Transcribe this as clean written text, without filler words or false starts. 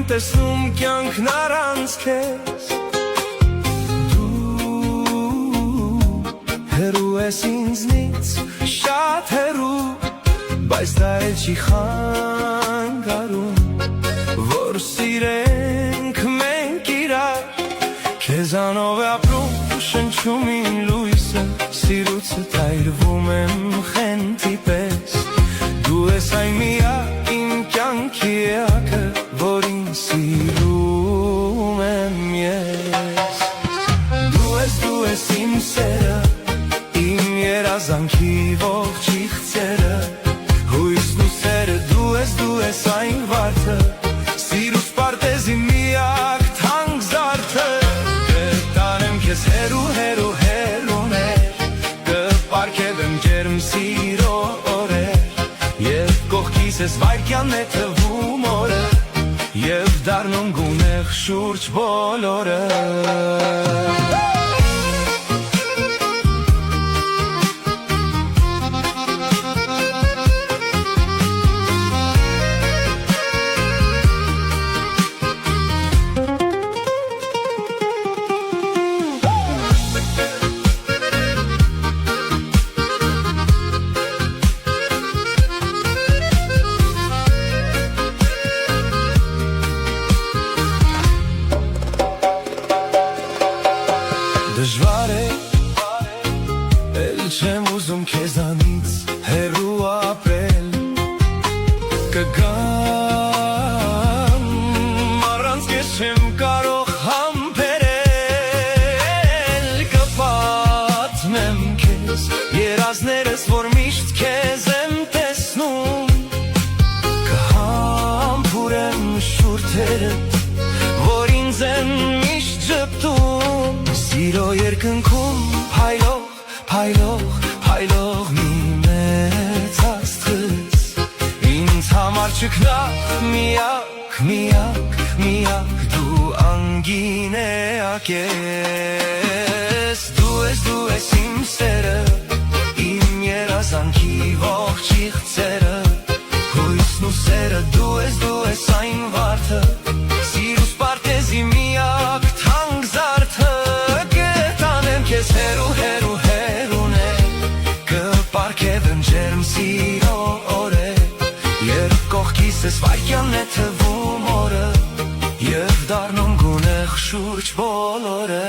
տեսնում կյանքն առանց քեզ Հեռու ես ինձնից շատ հեռու Բայց դա էլ չի խանգարում Որ սիրենք մենք իրար Քեզանով է ապրում շնչում իմ լույսը Սիրուցդ այրվում եմ խենթի պես Դու ես այն միակ իմ կյանքի էակը Որին սիրում եմ ես Դու ես իմ սերը Իմ երազանքի ողջ իղձերը Հույսն ու սերը դու ես այն վարդը Սիրուս պարտեզի միակ թանկ զարդը Կտանեմ քեզ հեռու հեռու հեռուներ Կպարգևեմ ջերմ սիրո օրեր Եվ կողքիս ես վայրկյանն է թվում օրը Եվ դառնում գունեղ շուրջ բոլորը Դժվար է, էլ չեմ ուզում քեզանից հեռու ապրել Կգամ, առանց քեզ չեմ կարող համբերել Կպատմեմ քեզ երազներս, որ միշտ քեզ եմ տեսնում Կհամբուրեմ շուրթերդ, որ ինձ են միշտ ժպտում Սիրո երկնքում փայլող, փայլող, փայլող մի մեծ աստղս Ինձ համար ճգնախ միակ, միակ, միակ դու անգինեակ ես Դու ես իմ սերը, իմ երազանքի ողջ իղձերը Հույսն ու սերը դու ես այն վարդը Սիրուս պարտեզի միակ թանկ զարդը Քեզ հեռու հեռու հեռուներ Կպարգևեմ ջերմ սիրո օրեր Երբ կողքիս ես վայրկյանն է թվում օրը Եվ դառնում գունեղ շուրջ բոլորը